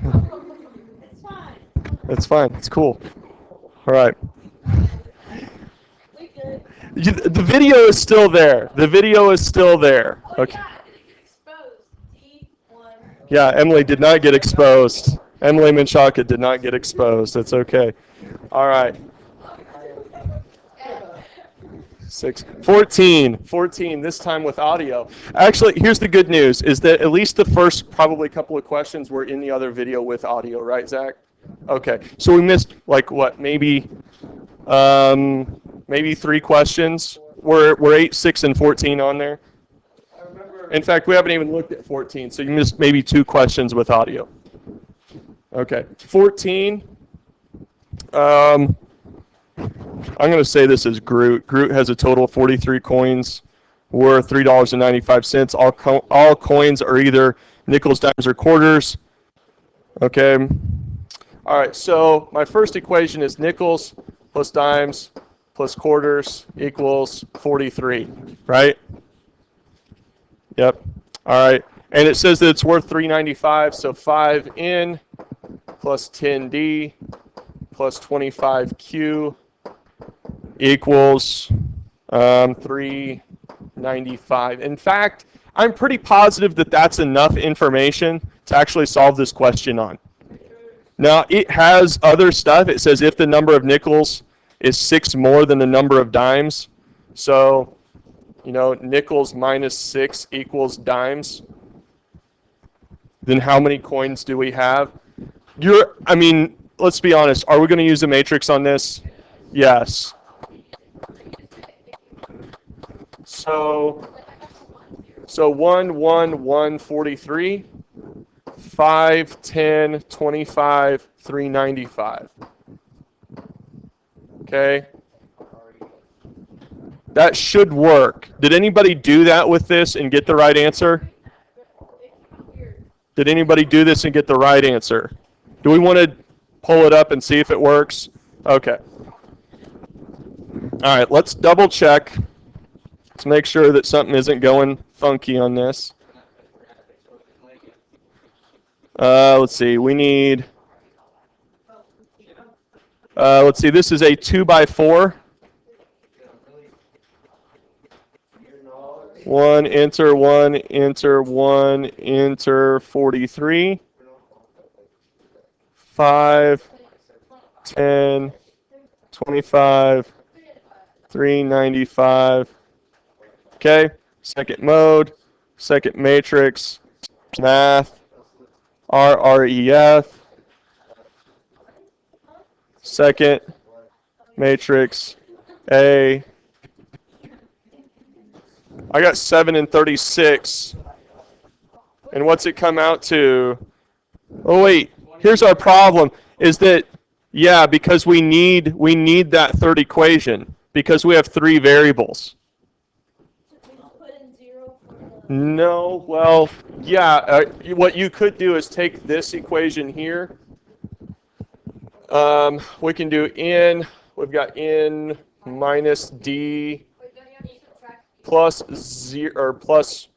It's fine. It's fine. It's cool. All right. We good. The video is still there. The video is still there. Oh Okay. yeah, it didn't get exposed. D1. Yeah, Emily did not get exposed. Emily Menchaca did not get exposed. That's okay. All right. 14, this time with audio. Actually, here's the good news, is that at least the first probably couple of questions were in the other video with audio, right, Zach? Okay, so we missed, like, what, maybe 3 questions? Were 8, 6, and 14 on there? In fact, we haven't even looked at 14, so you missed maybe 2 questions with audio. Okay, 14. I'm going to say this is Groot. Groot has a total of 43 coins worth $3.95. All coins are either nickels, dimes, or quarters. Okay. All right, so my first equation is nickels plus dimes plus quarters equals 43, right? Yep. All right. And it says that it's worth $3.95, so 5N plus 10D plus 25Q equals $3.95. In fact, I'm pretty positive that that's enough information to actually solve this question on. Now, it has other stuff. It says if the number of nickels is 6 more than the number of dimes. So, nickels minus 6 equals dimes. Then how many coins do we have? Let's be honest. Are we going to use a matrix on this? Yes. So 1, 1, 1, 43, 5, 10, 25, 395. Okay? That should work. Did anybody do that with this and get the right answer? Did anybody do this and get the right answer? Do we want to pull it up and see if it works? Okay. All right, let's double check. Let's make sure that something isn't going funky on this. Let's see, we need, let's see, this is a 2x4. 1, enter, 1, enter, 1, enter, 43. 5, 10, 25, 395. Okay, second mode, second matrix, math, RREF, second matrix, A. I got 7 and 36. And what's it come out to? Oh wait, here's our problem, is that, yeah, because we need that third equation, because we have 3 variables. No, well, yeah, what you could do is take this equation here. We can do n, we've got n minus d plus 0, or plus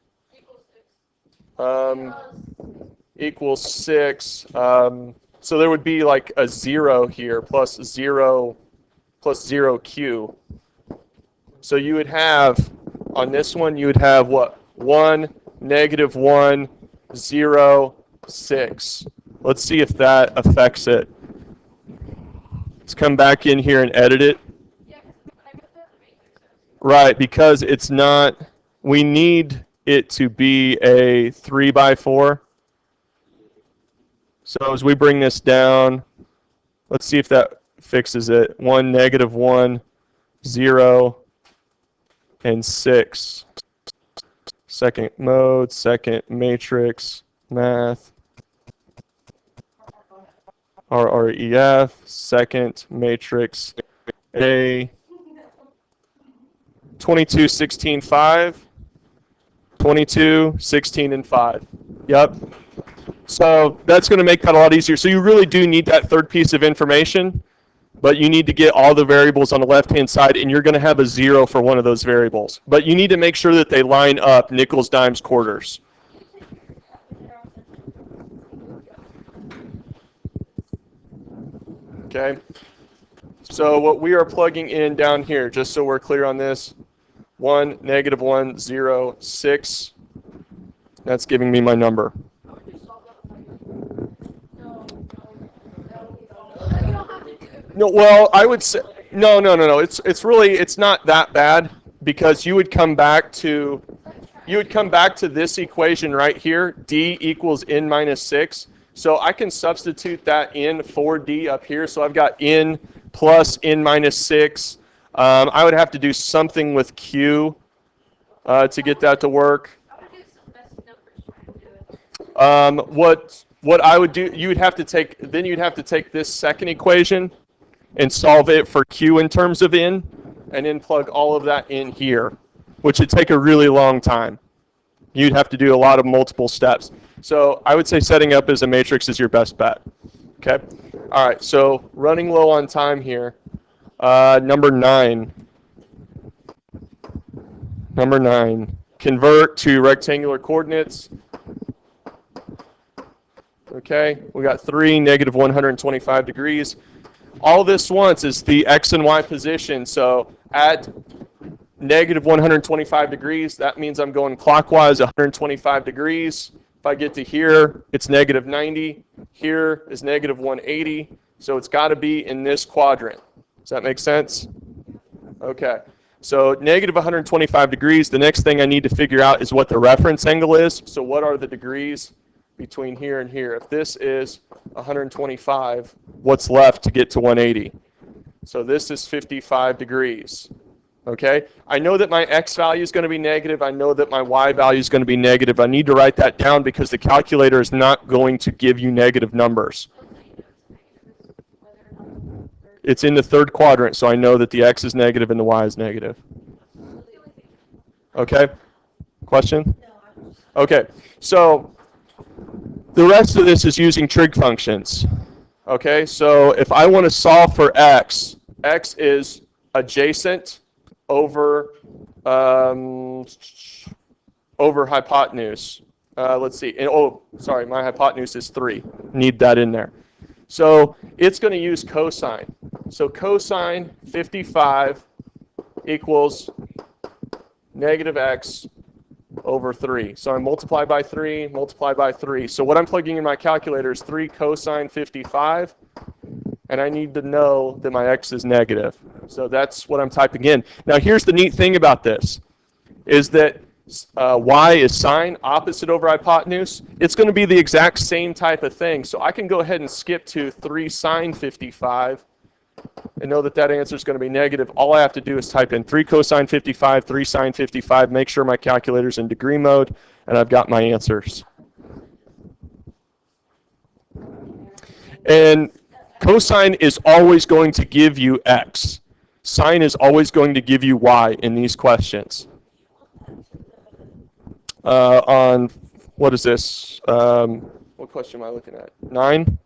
equals 6. So there would be like a 0 here, plus 0q. So you would have, on this one, you would have what? 1, -1, 0, 6. Let's see if that affects it. Let's come back in here and edit it. Right, because it's not, we need it to be a 3x4. So as we bring this down, let's see if that fixes it. 1, -1, 0, and 6. Second mode, second matrix, math, RREF, second matrix, A, 22, 16, 5, 22, 16, and 5. Yep. So that's going to make that a lot easier. So you really do need that third piece of information, but you need to get all the variables on the left-hand side, and you're going to have a 0 for one of those variables. But you need to make sure that they line up nickels, dimes, quarters. Okay. So what we are plugging in down here, just so we're clear on this, 1, -1, 0, 6. That's giving me my number. No, well, I would say no. It's not that bad because you would come back to this equation right here, d equals n minus 6. So I can substitute that in for d up here. So I've got n plus n minus 6. I would have to do something with q to get that to work. What I would do, you'd have to take this second equation and solve it for q in terms of n, and then plug all of that in here, which would take a really long time. You'd have to do a lot of multiple steps. So I would say setting up as a matrix is your best bet. Okay? All right, so running low on time here. Number 9. Number 9. Convert to rectangular coordinates. Okay, we got 3, -125 degrees. All this wants is the x and y position. So at -125 degrees, that means I'm going clockwise 125 degrees. If I get to here, it's -90. Here is -180. So it's got to be in this quadrant. Does that make sense? Okay. So -125 degrees, the next thing I need to figure out is what the reference angle is. So what are the degrees between here and here? If this is 125, what's left to get to 180? So this is 55 degrees. Okay? I know that my x value is going to be negative. I know that my y value is going to be negative. I need to write that down because the calculator is not going to give you negative numbers. It's in the third quadrant, so I know that the x is negative and the y is negative. Okay? Question? Okay, so the rest of this is using trig functions. Okay, so if I want to solve for x, x is adjacent over hypotenuse. Let's see. Sorry, my hypotenuse is 3. Need that in there. So it's going to use cosine. So cosine 55 equals -x over 3. So I multiply by 3, multiply by 3. So what I'm plugging in my calculator is 3 cosine 55, and I need to know that my x is negative. So that's what I'm typing in. Now here's the neat thing about this, is that y is sine, opposite over hypotenuse. It's going to be the exact same type of thing. So I can go ahead and skip to 3 sine 55 and know that that answer is going to be negative. All I have to do is type in 3 cosine 55, 3 sine 55, make sure my calculator's in degree mode, and I've got my answers. And cosine is always going to give you x. Sine is always going to give you y in these questions. On, what is this? What question am I looking at? 9?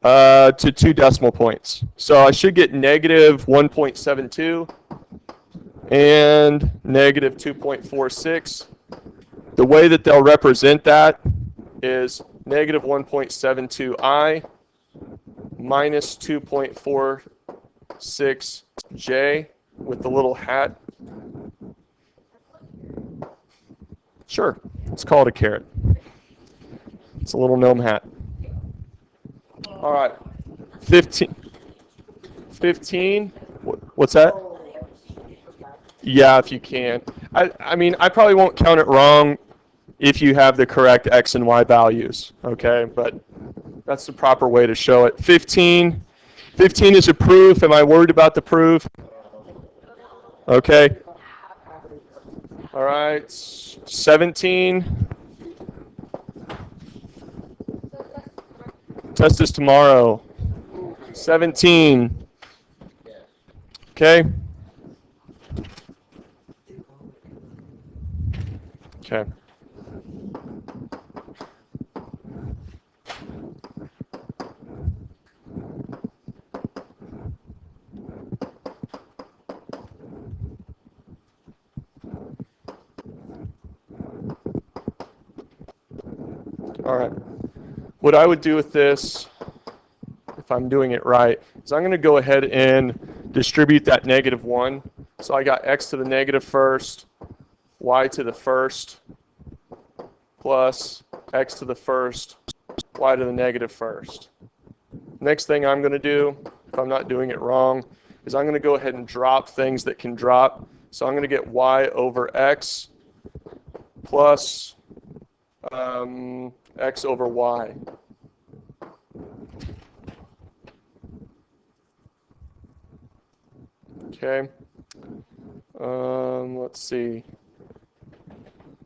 To 2 decimal points. So I should get -1.72 and -2.46. The way that they'll represent that is -1.72i minus 2.46j with the little hat. Sure, let's call it a caret. It's a little gnome hat. All right, 15. 15, what's that? Yeah, if you can. I mean, I probably won't count it wrong if you have the correct x and y values, okay? But that's the proper way to show it. 15 is a proof. Am I worried about the proof? Okay. All right, 17. Test is tomorrow. 17. Okay. Okay. All right. What I would do with this, if I'm doing it right, is I'm going to go ahead and distribute that -1. So I got x to the negative first, y to the first, plus x to the first, y to the negative first. Next thing I'm going to do, if I'm not doing it wrong, is I'm going to go ahead and drop things that can drop. So I'm going to get y over x plus x over y. Okay. Let's see.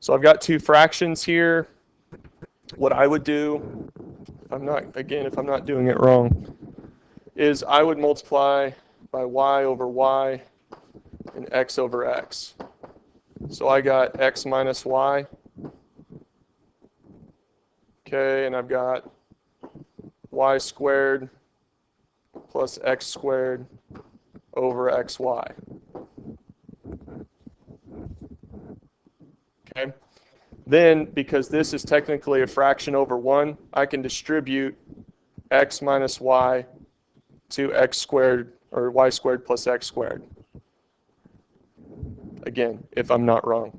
So I've got two fractions here. What I would do, if I'm not doing it wrong, is I would multiply by y over y and x over x. So I got x minus y. Okay, and I've got y squared plus x squared over xy. Okay. Then, because this is technically a fraction over 1, I can distribute x minus y to x squared, or y squared plus x squared. Again, if I'm not wrong.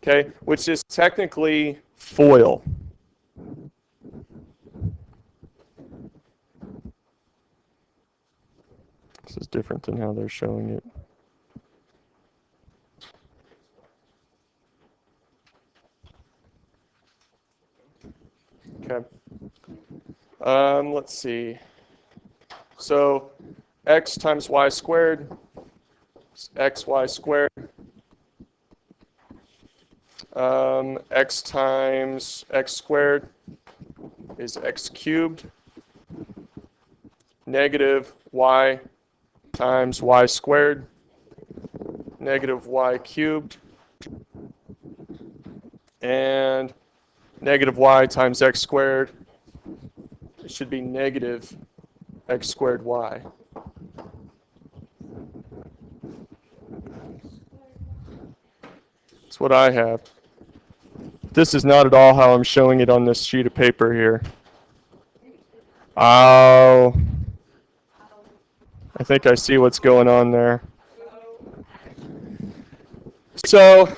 Okay, which is technically FOIL. This is different than how they're showing it. Okay. Let's see. So x times y squared is xy squared. X times x squared is x cubed. Negative y times y squared, negative y cubed. And negative y times x squared, it should be negative x squared y. That's what I have. This is not at all how I'm showing it on this sheet of paper here. Oh, I think I see what's going on there. So,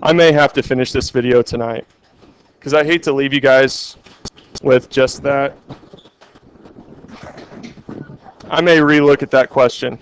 I may have to finish this video tonight, because I hate to leave you guys with just that. I may relook at that question.